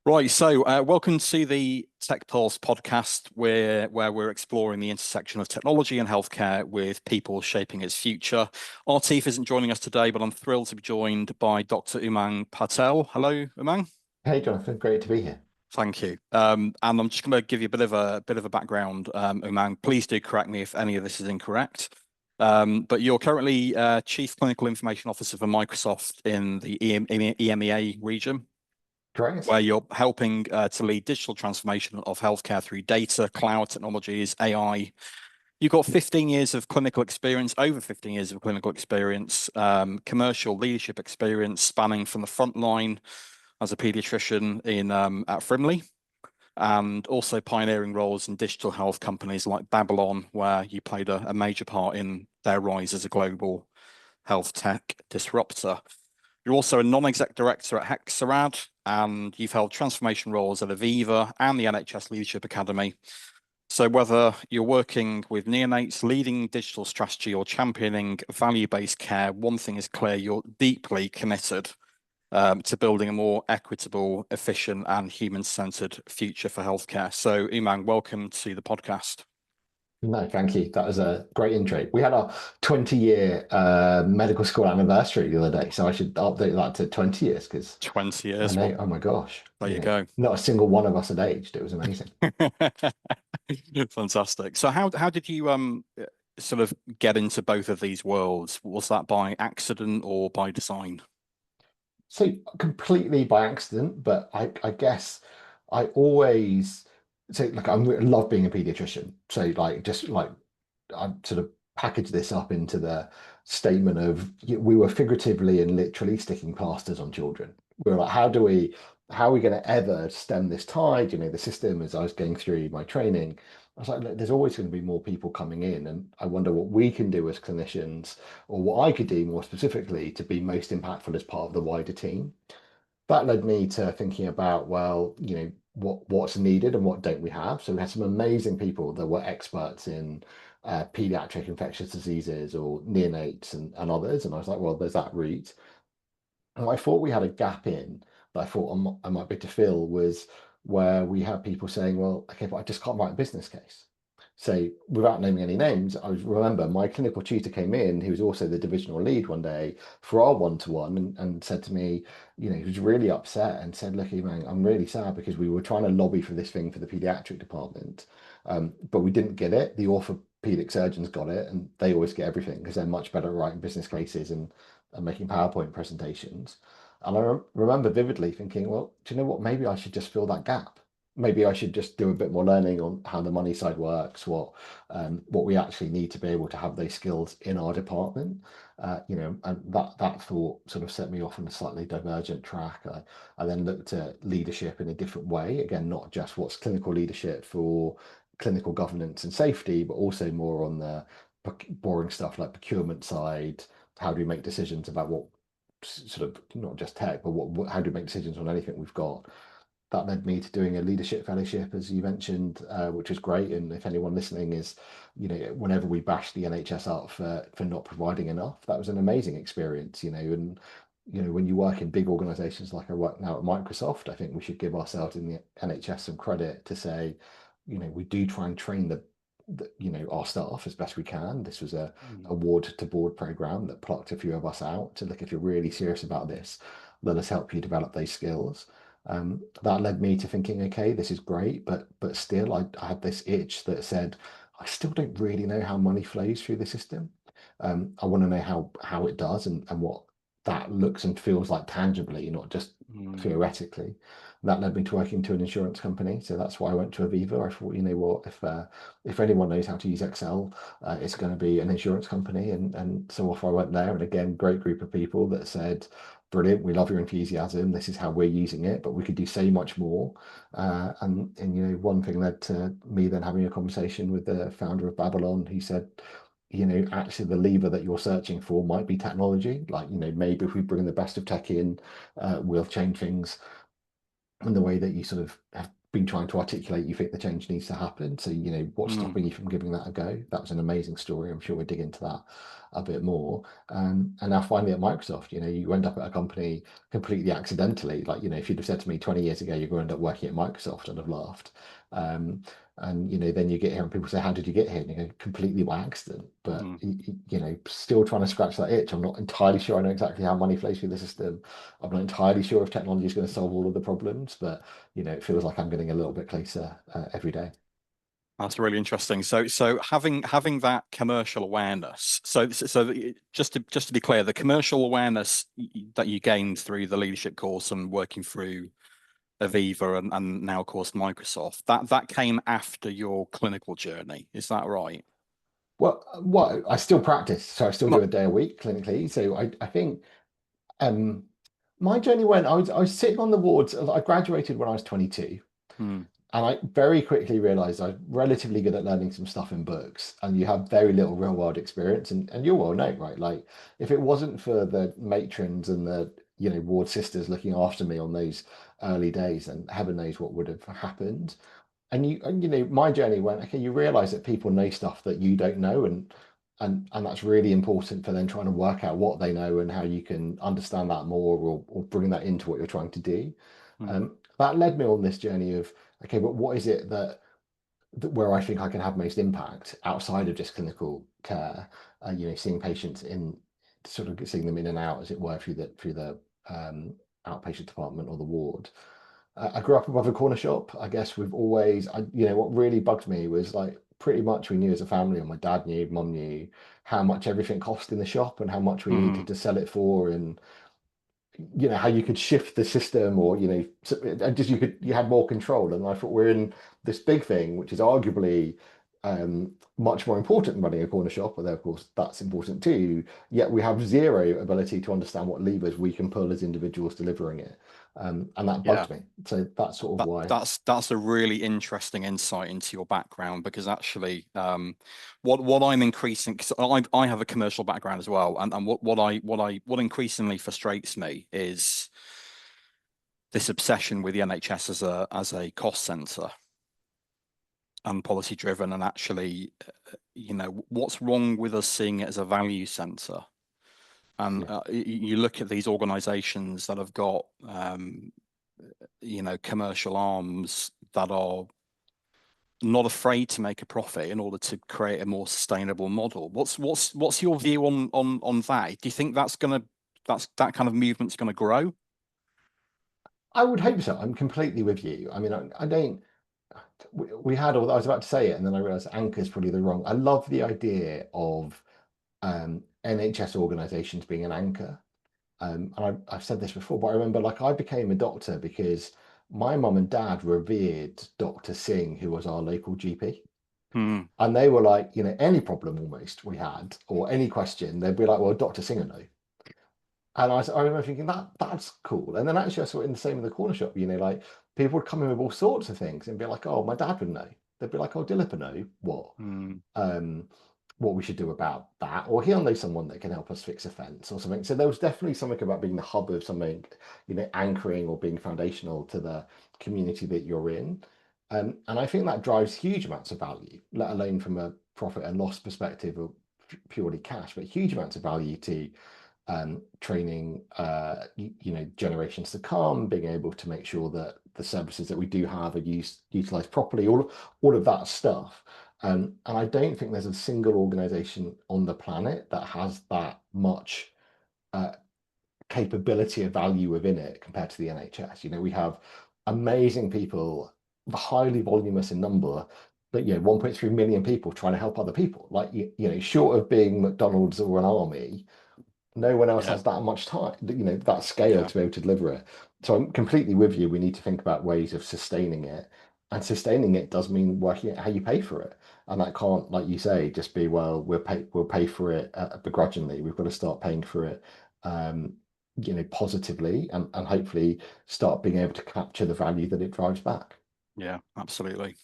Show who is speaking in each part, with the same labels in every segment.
Speaker 1: Right, so welcome to the TechPulse podcast, where we're exploring the intersection of technology and healthcare with people shaping its future. Artif isn't joining us today, but I'm thrilled to be joined by Dr. Umang Patel. Hello, Umang.
Speaker 2: Hey, Jonathan, great to be here.
Speaker 1: Thank you. And I'm just going to give you a bit of a background, Umang. Please do correct me if any of this is incorrect. But you're currently Chief Clinical Information Officer for Microsoft in the EMEA region,
Speaker 2: Correct.
Speaker 1: where you're helping to lead digital transformation of healthcare through data, cloud technologies, AI. You've got 15 years of clinical experience, over 15 years of clinical experience, commercial leadership experience spanning from the front line as a pediatrician at Frimley, and also pioneering roles in digital health companies like Babylon, where you played a major part in their rise as a global health tech disruptor. You're also a non-exec director at Hexarad, and you've held transformation roles at Aviva and the NHS Leadership Academy. So whether you're working with neonates, leading digital strategy, or championing value-based care, one thing is clear: you're deeply committed to building a more equitable, efficient, and human-centered future for healthcare. So, Umang, welcome to the podcast.
Speaker 2: No, thank you. That was a great intro. We had our 20-year medical school anniversary the other day, so I should update that to 20 years because
Speaker 1: 20
Speaker 2: I
Speaker 1: years.
Speaker 2: know,
Speaker 1: Well,
Speaker 2: oh my gosh,
Speaker 1: there you go.
Speaker 2: not a single one of us had aged. It was amazing.
Speaker 1: Fantastic. So how did you sort of get into both of these worlds? Was that by accident or by design?
Speaker 2: So completely by accident, but I guess I always so like I love being a pediatrician. So like just like I sort of package this up into the statement of we were figuratively and literally sticking plasters on children. We were like, how are we going to ever stem this tide? The system, as I was going through my training, I was like, look, there's always going to be more people coming in, and I wonder what we can do as clinicians, or what I could do more specifically to be most impactful as part of the wider team. That led me to thinking about, well, what's needed and what don't we have. So we had some amazing people that were experts in pediatric infectious diseases or neonates and others. And I was like, well, there's that route. And I thought we had a gap in that I thought I might be able to fill was where we have people saying, well, okay, but I just can't write a business case. So without naming any names, I remember my clinical tutor came in, who was also the divisional lead one day for our one-to-one and said to me, he was really upset and said, look, man, I'm really sad because we were trying to lobby for this thing for the pediatric department, but we didn't get it. The orthopedic surgeons got it, and they always get everything because they're much better at writing business cases and making PowerPoint presentations. And I remember vividly thinking, well, do you know what? Maybe I should just fill that gap. Maybe I should just do a bit more learning on how the money side works, what we actually need to be able to have those skills in our department. And that thought sort of set me off on a slightly divergent track. I then looked at leadership in a different way. Again, not just what's clinical leadership for clinical governance and safety, but also more on the boring stuff like procurement side. How do we make decisions about what sort of not just tech, but how do we make decisions on anything we've got? That led me to doing a leadership fellowship, as you mentioned, which was great. And if anyone listening is, whenever we bash the NHS up for not providing enough, that was an amazing experience, and when you work in big organizations like I work now at Microsoft, I think we should give ourselves in the NHS some credit to say, we do try and train our staff as best we can. This was a award to board program that plucked a few of us out to look, if you're really serious about this, let us help you develop those skills. That led me to thinking, okay, this is great, but still I had this itch that said, I still don't really know how money flows through the system. I want to know how it does and what that looks and feels like tangibly, not just theoretically. That led me to working to an insurance company. So that's why I went to Aviva. I thought, what, if anyone knows how to use Excel, it's going to be an insurance company. And so off I went there. And again, great group of people that said, brilliant, we love your enthusiasm. This is how we're using it, but we could do so much more. And one thing led to me then having a conversation with the founder of Babylon, who said, actually the lever that you're searching for might be technology. Like, maybe if we bring the best of tech in, we'll change things in the way that you sort of have been trying to articulate. You think the change needs to happen. So, what's stopping you from giving that a go? That was an amazing story. I'm sure we'll dig into that. a bit more. And now finally at Microsoft, you end up at a company completely accidentally. Like, if you'd have said to me 20 years ago, you're going to end up working at Microsoft, I'd have laughed. And then you get here and people say, how did you get here? And you go, completely by accident. But
Speaker 1: Mm.
Speaker 2: still trying to scratch that itch. I'm not entirely sure I know exactly how money flows through the system. I'm not entirely sure if technology is going to solve all of the problems, but it feels like I'm getting a little bit closer every day.
Speaker 1: That's really interesting. So having that commercial awareness. Just to be clear, the commercial awareness that you gained through the leadership course and working through Aviva and now, of course, Microsoft, that came after your clinical journey. Is that right?
Speaker 2: Well, what I still practice, so I still do
Speaker 1: No.
Speaker 2: a day a week clinically. So I think um, my journey went. I was sitting on the wards. I graduated when I was 22.
Speaker 1: Hmm.
Speaker 2: And I very quickly realized I'm relatively good at learning some stuff in books, and you have very little real world experience. And you're well known, right? Like, if it wasn't for the matrons and the, ward sisters looking after me on those early days, and heaven knows what would have happened. And my journey went, okay, you realize that people know stuff that you don't know, and that's really important for them trying to work out what they know and how you can understand that more, or bring that into what you're trying to do.
Speaker 1: Hmm.
Speaker 2: That led me on this journey of, okay, but what is it that where I think I can have most impact outside of just clinical care? Seeing patients in, sort of seeing them in and out, as it were, through the outpatient department or the ward. I grew up above a corner shop. I guess we've always, what really bugged me was, like, pretty much we knew as a family, and my dad knew, mum knew, how much everything cost in the shop and how much we
Speaker 1: Hmm.
Speaker 2: needed to sell it for, and how you could shift the system, or just you had more control. And I thought, we're in this big thing which is arguably much more important than running a corner shop, although of course that's important too, yet we have zero ability to understand what levers we can pull as individuals delivering it. And that
Speaker 1: Yeah.
Speaker 2: bugged me, so that's sort of
Speaker 1: That
Speaker 2: why.
Speaker 1: that's a really interesting insight into your background, because actually, what I'm increasing, because I have a commercial background as well, and what increasingly frustrates me is this obsession with the NHS as a cost center and policy driven, and actually, what's wrong with us seeing it as a value center? And
Speaker 2: Yeah.
Speaker 1: you look at these organizations that have got commercial arms that are not afraid to make a profit in order to create a more sustainable model. What's your view on that? Do you think that kind of movement's gonna grow?
Speaker 2: I would hope so. I'm completely with you. I mean, I don't. We had all. I was about to say it, and then I realized anchor is probably the wrong. I love the idea of NHS organisations being an anchor. And I've said this before, but I remember, like, I became a doctor because my mum and dad revered Dr. Singh, who was our local GP.
Speaker 1: Hmm.
Speaker 2: And they were like, any problem almost we had, or any question, they'd be like, well, Dr. Singh will know. And I remember thinking, that's cool. And then actually I saw it in the same in the corner shop, like, people would come in with all sorts of things and be like, oh, my dad would know. They'd be like, oh, Dilip know what?
Speaker 1: Hmm.
Speaker 2: Um, what we should do about that, or he'll know someone that can help us fix a fence or something. So there was definitely something about being the hub of something, anchoring or being foundational to the community that you're in. And I think that drives huge amounts of value, let alone from a profit and loss perspective or purely cash, but huge amounts of value to training, generations to come, being able to make sure that the services that we do have are utilized properly, all of that stuff. And I don't think there's a single organization on the planet that has that much uh, capability of value within it compared to the NHS. We have amazing people, highly voluminous in number, but 1.3 million people trying to help other people. Like, short of being McDonald's or an army, no one else
Speaker 1: Yeah.
Speaker 2: has that much time, that scale
Speaker 1: Yeah.
Speaker 2: to be able to deliver it. So I'm completely with you. We need to think about ways of sustaining it. And sustaining it does mean working out how you pay for it. And that can't, like you say, just be, well, we'll pay for it begrudgingly. We've got to start paying for it, um, positively, and hopefully start being able to capture the value that it drives back.
Speaker 1: Yeah. Absolutely.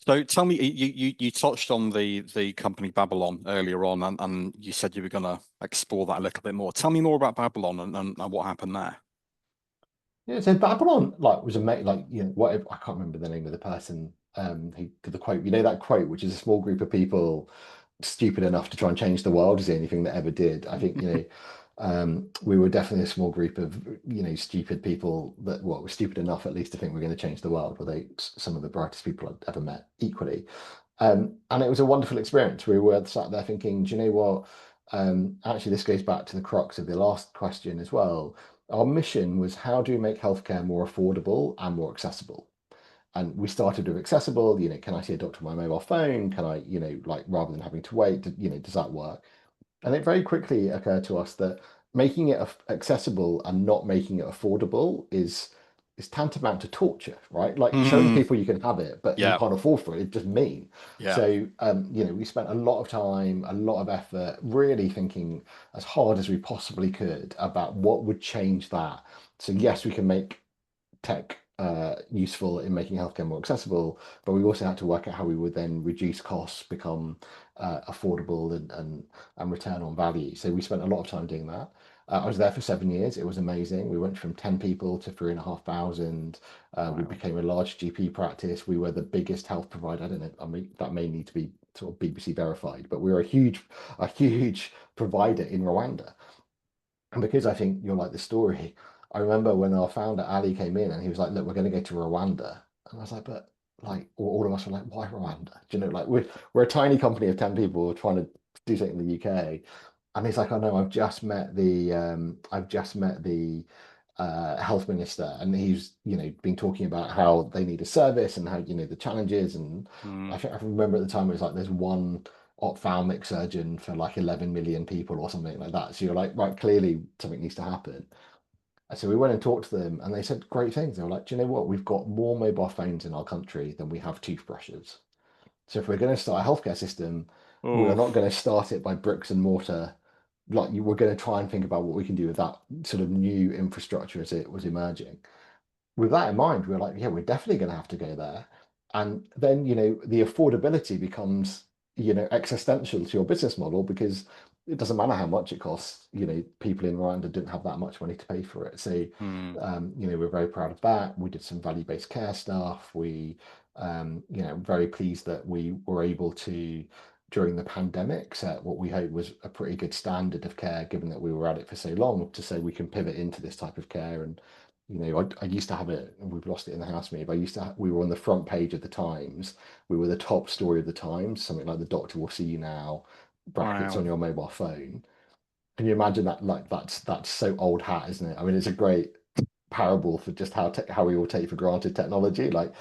Speaker 1: So tell me, you touched on the company Babylon earlier on, and you said you were going to explore that a little bit more. Tell me more about Babylon and what happened there.
Speaker 2: Yeah, so Babylon, like, was a mate, like, whatever. I can't remember the name of the person who did the quote. That quote, which is a small group of people stupid enough to try and change the world is the only thing that ever did. I think, we were definitely a small group of, stupid people that, well, were stupid enough at least to think we're going to change the world, were they some of the brightest people I've ever met equally. And it was a wonderful experience. We were sat there thinking, do you know what? Actually, this goes back to the crux of the last question as well. Our mission was, how do we make healthcare more affordable and more accessible? And we started with accessible, can I see a doctor on my mobile phone? Can I, like rather than having to wait, does that work? And it very quickly occurred to us that making it accessible and not making it affordable is tantamount to torture, right? Like showing
Speaker 1: Mhm.
Speaker 2: people you can have it, but you
Speaker 1: Yeah,
Speaker 2: can't afford for it, it's just mean.
Speaker 1: yeah.
Speaker 2: So, we spent a lot of time, a lot of effort, really thinking as hard as we possibly could about what would change that. So, yes, we can make tech useful in making healthcare more accessible, but we also had to work out how we would then reduce costs, become affordable, and return on value. So we spent a lot of time doing that. I was there for 7 years. It was amazing. We went from 10 people to 3,500. We
Speaker 1: Wow.
Speaker 2: became a large GP practice. We were the biggest health provider. I don't know. I mean, that may need to be sort of BBC verified, but we were a huge provider in Rwanda. And because I think you'll like the story, I remember when our founder Ali came in and he was like, "Look, we're going to go to Rwanda," and I was like, "But like, all of us were like, why Rwanda? Do you know, like we're a tiny company of 10 people trying to do something in the UK." And he's like, "Oh no, I've just met the health minister, and he's been talking about how they need a service and how the challenges." And
Speaker 1: Mm.
Speaker 2: I remember at the time it was like there's one ophthalmic surgeon for like 11 million people or something like that. So you're like, right, clearly something needs to happen. And so we went and talked to them and they said great things. They were like, do you know what? We've got more mobile phones in our country than we have toothbrushes. So if we're going to start a healthcare system, we are
Speaker 1: Oh,
Speaker 2: not going to start it by bricks and mortar. Like you, we're going to try and think about what we can do with that sort of new infrastructure as it was emerging. With that in mind, we're like, yeah, we're definitely going to have to go there. And then, the affordability becomes, existential to your business model because it doesn't matter how much it costs. People in Rwanda didn't have that much money to pay for it. So,
Speaker 1: mm.
Speaker 2: we're very proud of that. We did some value-based care stuff. We, very pleased that we were able to, during the pandemic, set what we hope was a pretty good standard of care, given that we were at it for so long, to say we can pivot into this type of care. And I used to have it, and we've lost it in the house maybe. I used to we were on the front page of the Times. We were the top story of the Times, something like the doctor will see you now, brackets
Speaker 1: Wow.
Speaker 2: on your mobile phone. Can you imagine that? Like that's so old hat, isn't it? I mean, it's a great parable for just how we all take for granted technology. Like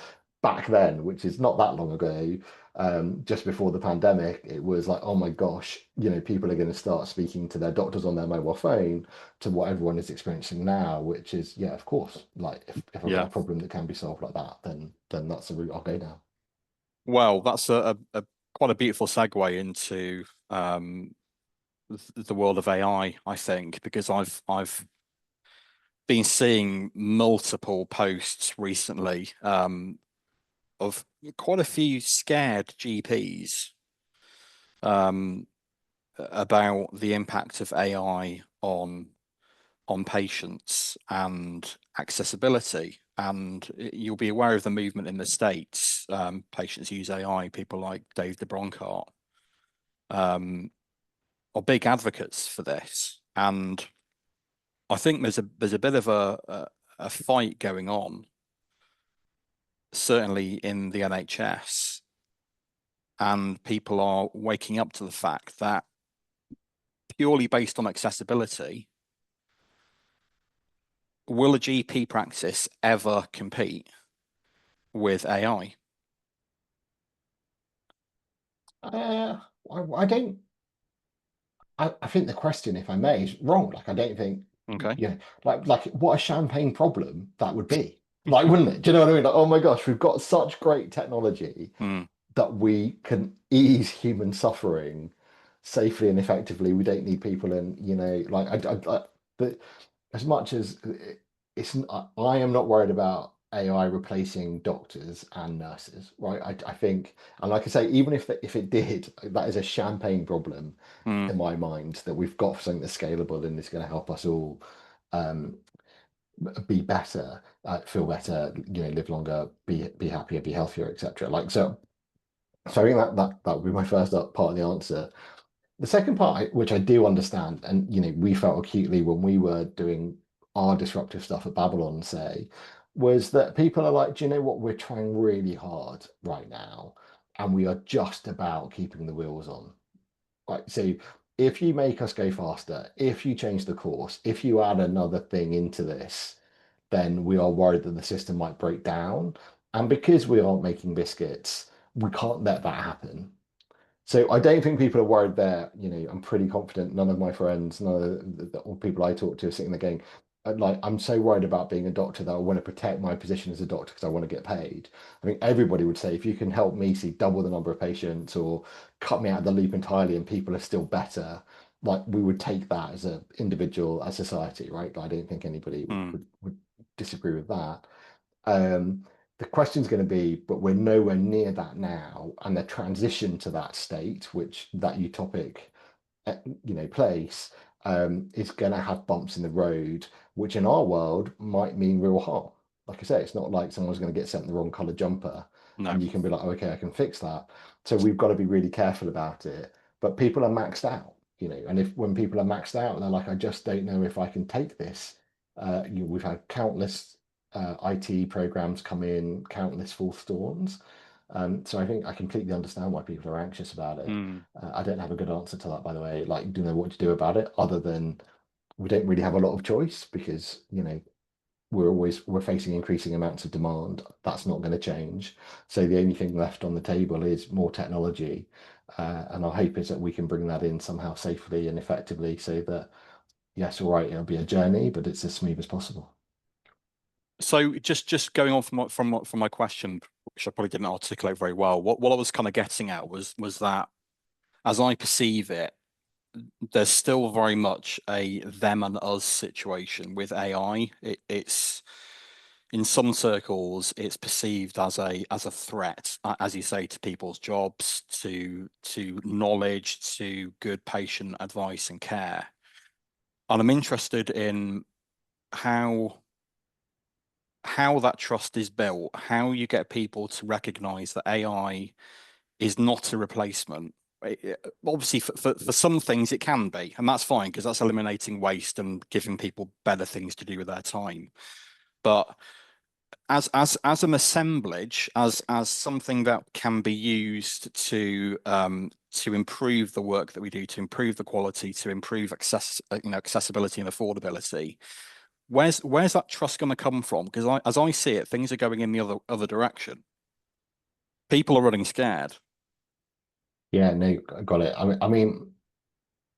Speaker 2: back then, which is not that long ago, just before the pandemic, it was like, oh my gosh, people are going to start speaking to their doctors on their mobile phone, to what everyone is experiencing now, which is, yeah, of course, like if I've got
Speaker 1: Yeah.
Speaker 2: a problem that can be solved like that, then that's the route I'll go down.
Speaker 1: Well, that's a quite a beautiful segue into the world of AI, I think, because I've been seeing multiple posts recently of quite a few scared GPs um, about the impact of AI on patients and accessibility. And you'll be aware of the movement in the States. Patients use AI. People like Dave DeBroncart um, are big advocates for this. And I think there's a bit of a fight going on, certainly in the NHS, and people are waking up to the fact that purely based on accessibility, will a GP practice ever compete with AI?
Speaker 2: Uh, I don't. I think the question, if I may, is wrong. Like, I don't think,
Speaker 1: Okay.
Speaker 2: like what a champagne problem that would be. Like, wouldn't it? Do you know what I mean? Like, oh my gosh, we've got such great technology
Speaker 1: Mm,
Speaker 2: that we can ease human suffering safely and effectively. We don't need people in, but as much as it's, I am not worried about AI replacing doctors and nurses, right? I think, and like I say, even if it did, that is a champagne problem
Speaker 1: mm,
Speaker 2: in my mind, that we've got something that's scalable and is going to help us all um, be better, feel better, live longer, be happier, be healthier, etc. Like so, So I think that would be my first part of the answer. The second part, which I do understand, and we felt acutely when we were doing our disruptive stuff at Babylon, say, was that people are like, do you know what? We're trying really hard right now, and we are just about keeping the wheels on. Right. So if you make us go faster, if you change the course, if you add another thing into this, then we are worried that the system might break down. And because we aren't making biscuits, we can't let that happen. So I don't think people are worried there. I'm pretty confident none of my friends, none of the people I talk to are sitting there going, like, I'm so worried about being a doctor that I want to protect my position as a doctor because I want to get paid. I think everybody would say, if you can help me see double the number of patients or cut me out of the loop entirely and people are still better, like we would take that as an individual, as society, right? I don't think anybody would,
Speaker 1: Mm,
Speaker 2: would, would disagree with that. Um, the question's going to be, but we're nowhere near that now, and the transition to that state, which that utopic, place, is going to have bumps in the road, which in our world might mean real harm. Like I say, it's not like someone's going to get sent the wrong color jumper,
Speaker 1: no.
Speaker 2: and you can be like, "Oh, okay, I can fix that." So we've got to be really careful about it. But people are maxed out, and if when people are maxed out, they're like, "I just don't know if I can take this." We've had countless IT programs come in, countless false storms. So I think I completely understand why people are anxious about it.
Speaker 1: Mm.
Speaker 2: I don't have a good answer to that, by the way. Like, do you know what to do about it, other than we don't really have a lot of choice because, we're facing increasing amounts of demand. That's not going to change. So the only thing left on the table is more technology. And our hope is that we can bring that in somehow safely and effectively so that, yes, all right, it'll be a journey, but it's as smooth as possible.
Speaker 1: So just going on from my question, which I probably didn't articulate very well, what I was kind of getting at was that as I perceive it, there's still very much a them and us situation with AI. It's in some circles, it's perceived as a threat, as you say, to people's jobs, to knowledge, to good patient advice and care. And I'm interested in how how that trust is built, how you get people to recognize that AI is not a replacement. Obviously, for some things, it can be, and that's fine because that's eliminating waste and giving people better things to do with their time. But as an assemblage, as something that can be used to improve the work that we do, to improve the quality, to improve accessibility and affordability, where's that trust going to come from? Because as I see it, things are going in the other direction. People are running scared.
Speaker 2: Yeah, no, got it.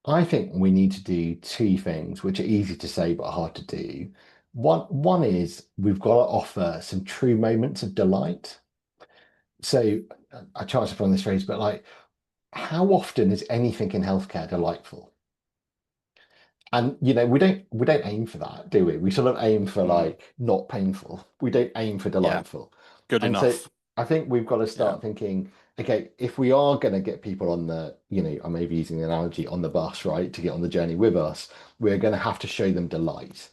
Speaker 2: I think we need to do two things, which are easy to say but hard to do. One is we've got to offer some true moments of delight. So I try to find this phrase, but like, how often is anything in healthcare delightful? And we don't aim for that, do we? We sort of aim for
Speaker 1: Mm,
Speaker 2: like not painful. We don't aim for
Speaker 1: yeah,
Speaker 2: delightful.
Speaker 1: good
Speaker 2: And so
Speaker 1: enough.
Speaker 2: I think we've got to
Speaker 1: Yeah.
Speaker 2: start thinking, okay, if we are going to get people on the, I may be using the analogy on the bus, right, to get on the journey with us, we're going to have to show them delight.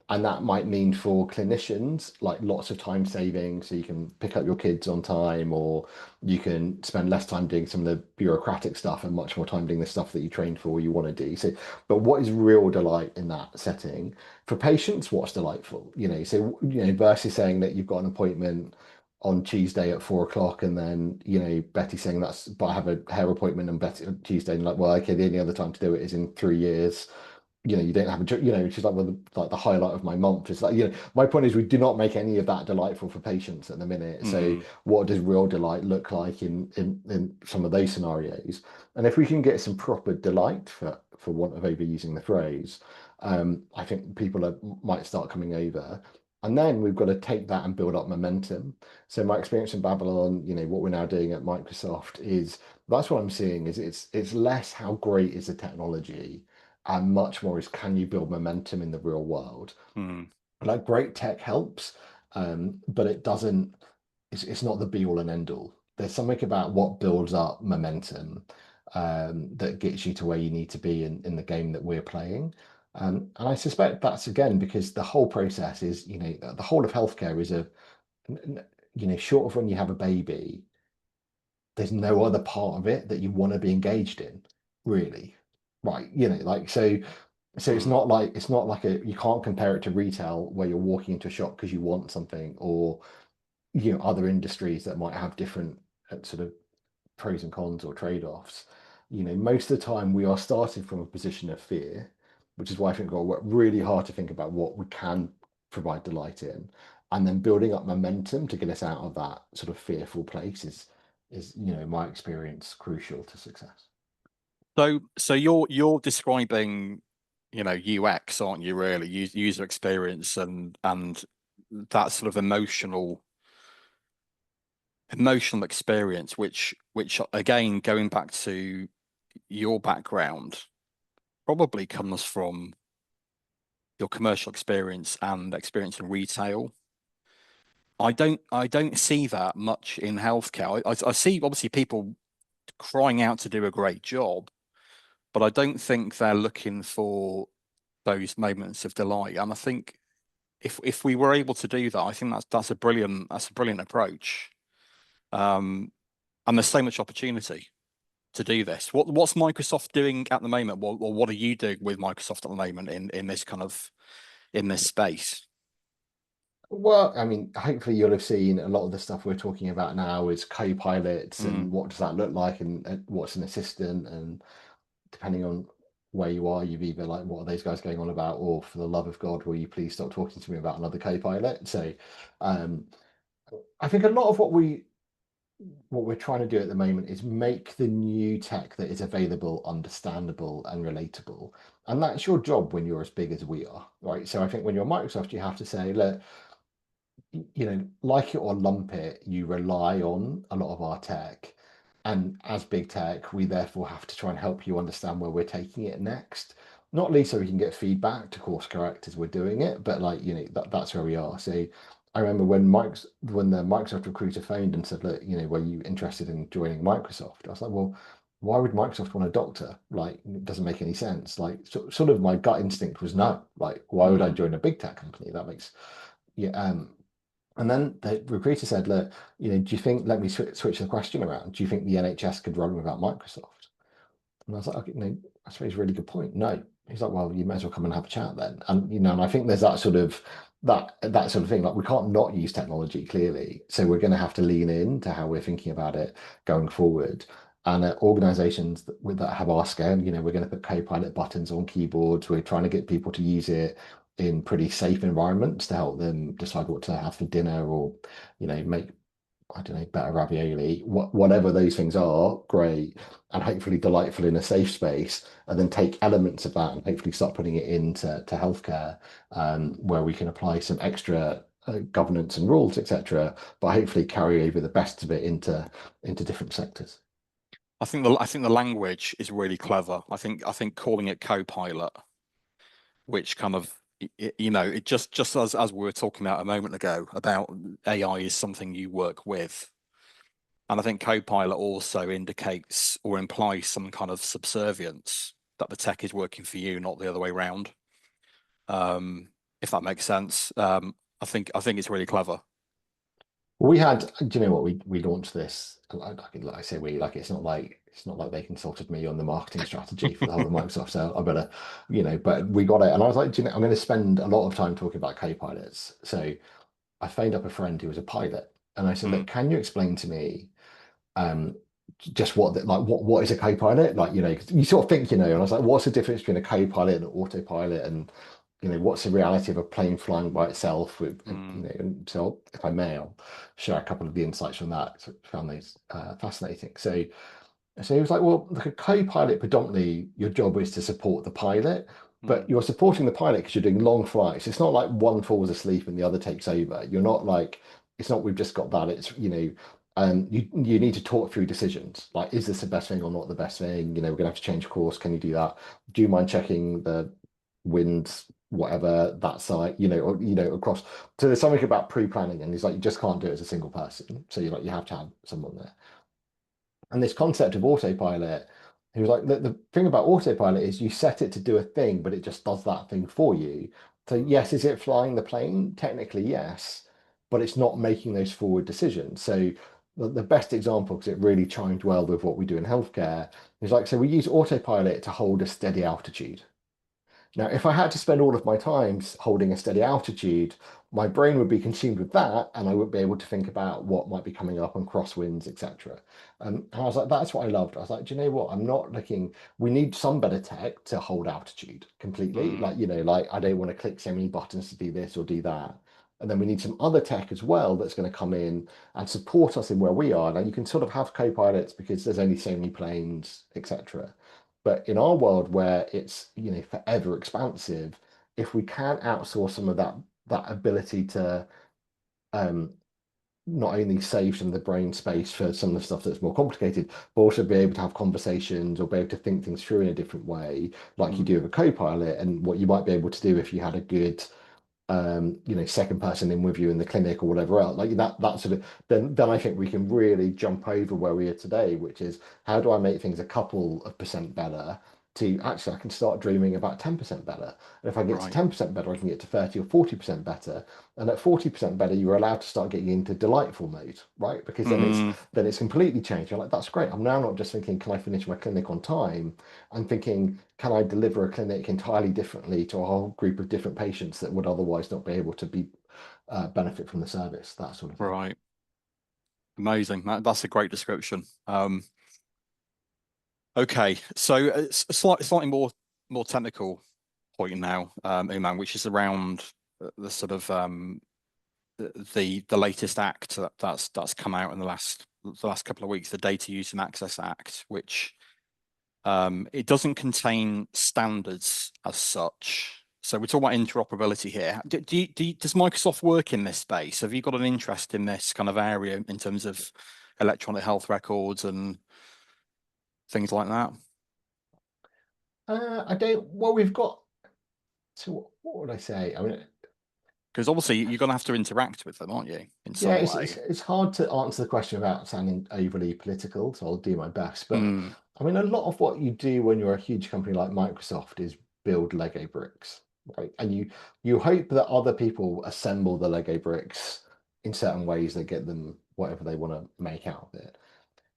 Speaker 2: And that might mean for clinicians, like lots of time saving, so you can pick up your kids on time, or you can spend less time doing some of the bureaucratic stuff and much more time doing the stuff that you trained for or you want to do. So, but what is real delight in that setting? For patients, what's delightful? So, versus saying that you've got an appointment on Tuesday at 4 o'clock, and then Betty saying but I have a hair appointment on Betty on Tuesday, and like, well, okay, the only other time to do it is in 3 years. You don't have she's like, well, like the highlight of my month is like, my point is we do not make any of that delightful for patients at the minute. So
Speaker 1: Mm.
Speaker 2: what does real delight look like in some of those scenarios? And if we can get some proper delight, for want of overusing the phrase, I think might start coming over. And then we've got to take that and build up momentum. So my experience in Babylon, what we're now doing at Microsoft is that's what I'm seeing is it's less how great is the technology and much more is can you build momentum in the real world.
Speaker 1: Mm.
Speaker 2: Like great tech helps, but it doesn't. It's not the be all and end all. There's something about what builds up momentum, that gets you to where you need to be in the game that we're playing. And I suspect that's again because the whole process is, the whole of healthcare is short of when you have a baby, there's no other part of it that you want to be engaged in, really. Right. Like so
Speaker 1: Mm.
Speaker 2: it's not like a you can't compare it to retail where you're walking into a shop because you want something, or other industries that might have different sort of pros and cons or trade-offs. Most of the time we are starting from a position of fear, which is why I think we've got to work really hard to think about what we can provide delight in, and then building up momentum to get us out of that sort of fearful place is in my experience, crucial to success.
Speaker 1: So you're describing, UX, aren't you, really? User experience and that sort of emotional experience, which again, going back to your background, probably comes from your commercial experience and experience in retail. I don't see that much in healthcare. I see obviously people crying out to do a great job, but I don't think they're looking for those moments of delight. And I think if we were able to do that, I think that's a brilliant approach. Um, and there's so much opportunity to do this. What's Microsoft doing at the moment? What are you doing with Microsoft at the moment in this kind of in this space?
Speaker 2: Well, I mean, hopefully you'll have seen a lot of the stuff we're talking about now is co-pilots,
Speaker 1: Mm.
Speaker 2: and what does that look like, and what's an assistant, and depending on where you are, you've either like, what are those guys going on about, or for the love of God, will you please stop talking to me about another co-pilot? So, um, I think a lot of what we're trying to do at the moment is make the new tech that is available understandable and relatable. And that's your job when you're as big as we are, right? So I think when you're Microsoft, you have to say, look, like it or lump it, you rely on a lot of our tech. And as big tech, we therefore have to try and help you understand where we're taking it next. Not least so we can get feedback to course correct as we're doing it, but like, that's where we are. So I remember when the Microsoft recruiter phoned and said, look, were you interested in joining Microsoft? I was like, well, why would Microsoft want a doctor? Like, it doesn't make any sense. Like, sort of my gut instinct was no. Like, why would I
Speaker 1: Mm.
Speaker 2: join a big tech company? That makes yeah. And then the recruiter said, look, do you think, let me switch the question around. Do you think the NHS could run without Microsoft? And I was like, okay, no, I suppose a really good point. No. He's like, well, you may as well come and have a chat then. And and I think there's that sort of thing. Like, we can't not use technology, clearly. So we're going to have to lean in to how we're thinking about it going forward. And organizations that have our scale, we're going to put Copilot buttons on keyboards. We're trying to get people to use it in pretty safe environments to help them decide what to have for dinner, or, make, I don't know, better ravioli, whatever those things are, great, and hopefully delightful in a safe space, and then take elements of that and hopefully start putting it into healthcare, where we can apply some extra governance and rules, etc., but hopefully carry over the best of it into different sectors.
Speaker 1: I think the language is really clever. I think calling it co-pilot, which kind of it just as we were talking about a moment ago about AI is something you work with. And I think Copilot also indicates or implies some kind of subservience that the tech is working for you, not the other way around. If that makes sense. I think it's really clever.
Speaker 2: We had, do you know what, we launched this, like I say we, like, it's not like they consulted me on the marketing strategy for the whole of Microsoft, so I better, but we got it. And I was like, do you know, I'm going to spend a lot of time talking about co-pilots. So I phoned up a friend who was a pilot, and I said,
Speaker 1: Mm,
Speaker 2: look, can you explain to me, um just what is a co-pilot? Like, 'cause you sort of think, and I was like, what's the difference between a co-pilot and an autopilot? And what's the reality of a plane flying by itself with,
Speaker 1: mm.
Speaker 2: and so if I may, I'll share a couple of the insights from that. So I found those fascinating. So he was like, well, like, a co-pilot, predominantly your job is to support the pilot, but
Speaker 1: Mm.
Speaker 2: you're supporting the pilot because you're doing long flights. It's not like one falls asleep and the other takes over. You're not like, it's not, we've just got that. It's, you need to talk through decisions. Like, is this the best thing or not the best thing? We're gonna have to change course. Can you do that? Do you mind checking the winds, whatever that site, or, across. So there's something about pre-planning, and he's like, you just can't do it as a single person. So you have to have someone there. And this concept of autopilot, he was like, the thing about autopilot is you set it to do a thing, but it just does that thing for you. So yes, is it flying the plane? Technically, yes, but it's not making those forward decisions. So the best example, because it really chimed well with what we do in healthcare, is like, so we use autopilot to hold a steady altitude. Now, if I had to spend all of my time holding a steady altitude, my brain would be consumed with that, and I wouldn't be able to think about what might be coming up on crosswinds, etc. And I was like, that's what I loved. I was like, do you know what? I'm not looking. We need some better tech to hold altitude completely.
Speaker 1: Mm,
Speaker 2: Like, like I don't want to click so many buttons to do this or do that. And then we need some other tech as well that's going to come in and support us in where we are. Now you can sort of have co-pilots because there's only so many planes, etc. But in our world where it's, forever expansive, if we can outsource some of that ability to um, not only save some of the brain space for some of the stuff that's more complicated, but also be able to have conversations or be able to think things through in a different way, like you
Speaker 1: mm,
Speaker 2: do with a co-pilot, and what you might be able to do if you had a good second person in with you in the clinic or whatever else, like that sort of, then I think we can really jump over where we are today, which is how do I make things a couple of percent better to actually I can start dreaming about 10% better. And if I get to
Speaker 1: right.
Speaker 2: 10% better, I can get to 30 or 40% better. And at 40% better, you're allowed to start getting into delightful mode, right? Because
Speaker 1: Mm,
Speaker 2: then it's completely changed. You're like, that's great. I'm now not just thinking, can I finish my clinic on time? I'm thinking, can I deliver a clinic entirely differently to a whole group of different patients that would otherwise not be able to be benefit from the service, that sort of thing.
Speaker 1: right. Amazing. That's a great description. Okay, so it's a slightly more technical point now, Umang, which is around the sort of the latest act that's come out in the last couple of weeks, the Data Use and Access Act, which it doesn't contain standards as such. So we're talking about interoperability here. Does Microsoft work in this space? Have you got an interest in this kind of area in terms of electronic health records and things like that?
Speaker 2: I don't, well, we've got, so what would I say? I mean,
Speaker 1: Because obviously you're going to have to interact with them, aren't you, in
Speaker 2: yeah,
Speaker 1: some way?
Speaker 2: it's hard to answer the question without sounding overly political, so I'll do my best. But
Speaker 1: Mm,
Speaker 2: I mean, a lot of what you do when you're a huge company like Microsoft is build Lego bricks, right? And you hope that other people assemble the Lego bricks in certain ways that get them whatever they want to make out of it.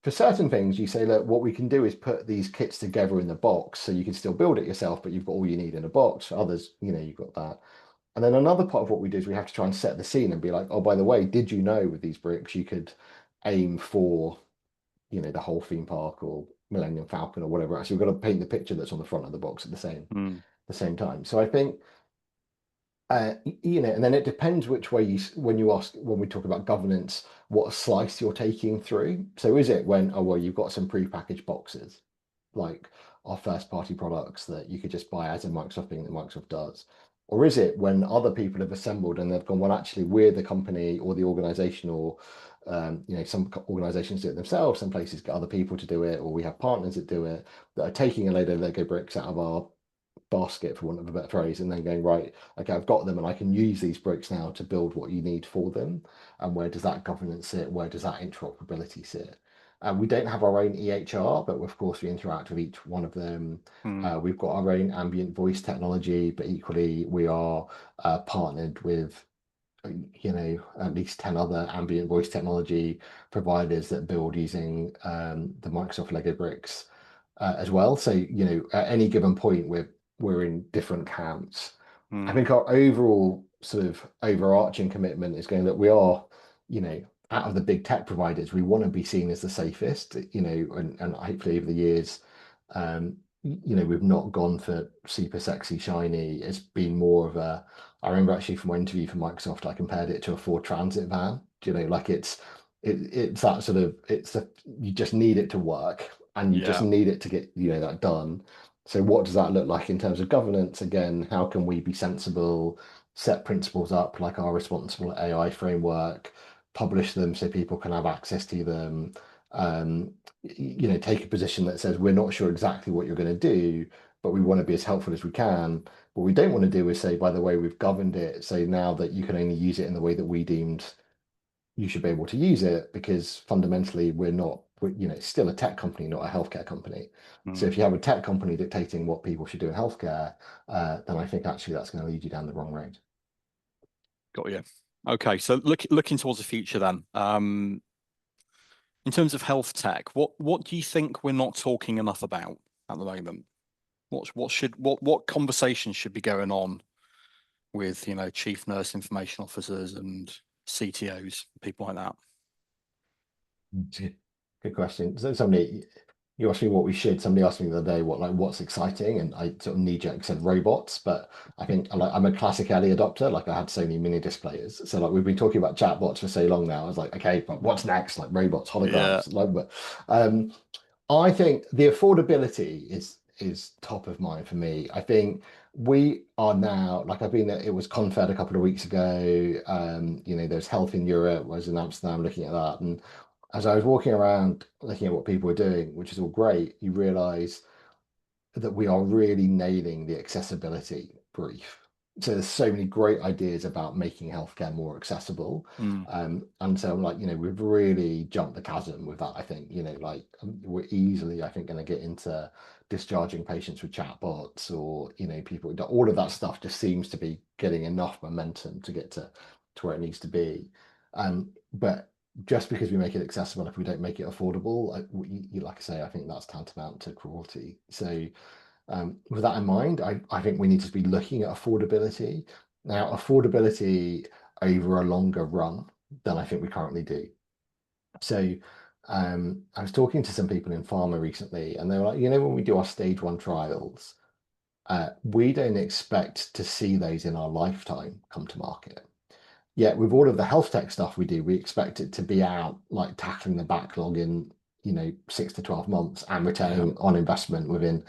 Speaker 2: For certain things, you say, look, what we can do is put these kits together in the box so you can still build it yourself, but you've got all you need in a box. For others, you've got that. And then another part of what we do is we have to try and set the scene and be like, oh, by the way, did you know with these bricks you could aim for, the whole theme park or Millennium Falcon or whatever else. You've got to paint the picture that's on the front of the box at
Speaker 1: mm,
Speaker 2: the same time. So I think and then it depends which way when we talk about governance, what slice you're taking through. So is it when, oh, well, you've got some pre-packaged boxes, like our first party products that you could just buy as a Microsoft thing that Microsoft does? Or is it when other people have assembled and they've gone, well, actually, we're the company or the organization, or some organizations do it themselves, some places get other people to do it, or we have partners that do it, that are taking a load of Lego bricks out of our basket, for want of a better phrase, and then going, right, okay, I've got them and I can use these bricks now to build what you need for them. And where does that governance sit? Where does that interoperability sit? We don't have our own EHR, but of course we interact with each one of them.
Speaker 1: mm,
Speaker 2: We've got our own ambient voice technology, but equally we are partnered with at least 10 other ambient voice technology providers that build using the Microsoft Lego bricks as well. So, at any given point, we're in different camps. I
Speaker 1: mm,
Speaker 2: think our overall sort of overarching commitment is going that we are, out of the big tech providers, we want to be seen as the safest, and hopefully over the years, we've not gone for super sexy, shiny. It's been more of a, I remember actually from my interview for Microsoft, I compared it to a Ford Transit van. Like it's that sort of, you just need it to work and you just
Speaker 1: yeah,
Speaker 2: need it to get, that done. So what does that look like in terms of governance? Again, how can we be sensible, set principles up like our responsible AI framework, publish them so people can have access to them, um, take a position that says we're not sure exactly what you're going to do, but we want to be as helpful as we can. What we don't want to do is say, by the way, we've governed it, so now that you can only use it in the way that we deemed you should be able to use it, because fundamentally it's still a tech company, not a healthcare company. So
Speaker 1: mm,
Speaker 2: if you have a tech company dictating what people should do in healthcare, then I think actually that's going to lead you down the wrong road.
Speaker 1: got you. Okay, so looking towards the future then. In terms of health tech, what do you think we're not talking enough about at the moment? What conversations should be going on with, chief nurse information officers and CTOs, people like that?
Speaker 2: Good question. So you asked me what we should. Somebody asked me the other day what's exciting, and I sort of knee-jerk said robots. But I think I'm a classic early adopter. Like, I had Sony mini disc players, so like we've been talking about chatbots for so long now. I was like, okay, but what's next? Like robots,
Speaker 1: Yeah.
Speaker 2: holograms. I think the affordability is top of mind for me. I think we are now, like, it was Confed a couple of weeks ago. There's Health in Europe. I was in Amsterdam looking at that, and as I was walking around looking at what people were doing, which is all great, you realize that we are really nailing the accessibility brief. So there's so many great ideas about making healthcare more accessible.
Speaker 1: Mm.
Speaker 2: And so I'm like, we've really jumped the chasm with that. I think, we're easily, I think, going to get into discharging patients with chatbots, or, people, all of that stuff just seems to be getting enough momentum to get to where it needs to be. But just because we make it accessible, if we don't make it affordable, like I say, I think that's tantamount to cruelty. So with that in mind, I think we need to be looking at affordability. Now, affordability over a longer run than I think we currently do. So I was talking to some people in pharma recently, and they were like, when we do our stage 1 trials, we don't expect to see those in our lifetime come to market. Yet with all of the health tech stuff we do, we expect it to be out, like tackling the backlog in 6 to 12 months and returning on investment within.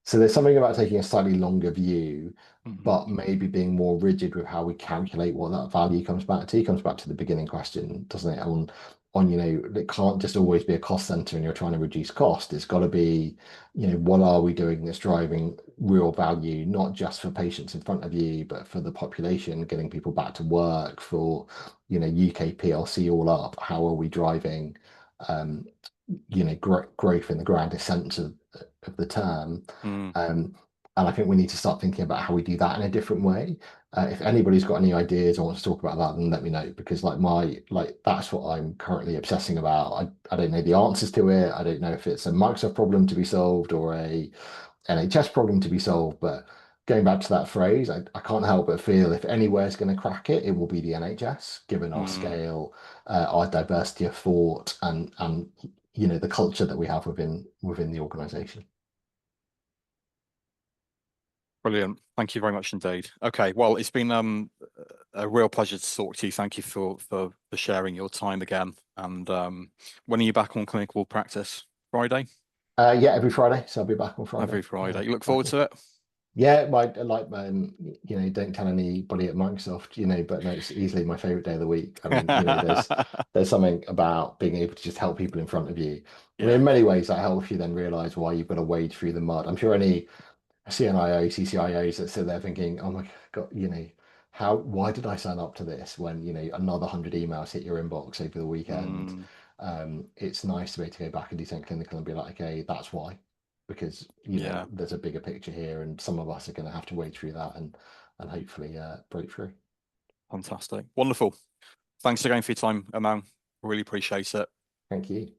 Speaker 2: So there's something about taking a slightly longer view, but maybe being more rigid with how we calculate what that value comes back to. It comes back to the beginning question, doesn't it? It can't just always be a cost center and you're trying to reduce cost. It's got to be, what are we doing that's driving real value, not just for patients in front of you, but for the population, getting people back to work, for, UK PLC all up. How are we driving, growth in the grandest sense of the term? And I think we need to start thinking about how we do that in a different way. If anybody's got any ideas or wants to talk about that, then let me know, because that's what I'm currently obsessing about. I don't know the answers to it. I don't know if it's a Microsoft problem to be solved or a NHS problem to be solved. But going back to that phrase, I can't help but feel if anywhere's going to crack it, it will be the NHS, given our scale, our diversity of thought, and the culture that we have within the organisation.
Speaker 1: Brilliant. Thank you very much indeed. Okay, well, it's been a real pleasure to talk to you. Thank you for sharing your time again. And when are you back on clinical practice? Friday?
Speaker 2: Yeah, every Friday. So I'll be back on Friday.
Speaker 1: Every Friday. You look forward to it?
Speaker 2: Yeah, don't tell anybody at Microsoft, but no, it's easily my favorite day of the week. I mean, there's something about being able to just help people in front of you. I mean, in many ways, that helps you then realize why you've got to wade through the mud. I'm sure any CNIO, CCIOs that sit there thinking, oh my God, why did I sign up to this when, another 100 emails hit your inbox over the weekend? It's nice to be able to go back and do something clinical and be like, okay, that's why. Because, there's a bigger picture here, and some of us are going to have to wade through that and hopefully break through.
Speaker 1: Fantastic. Wonderful. Thanks again for your time, Umang. Really appreciate it.
Speaker 2: Thank you.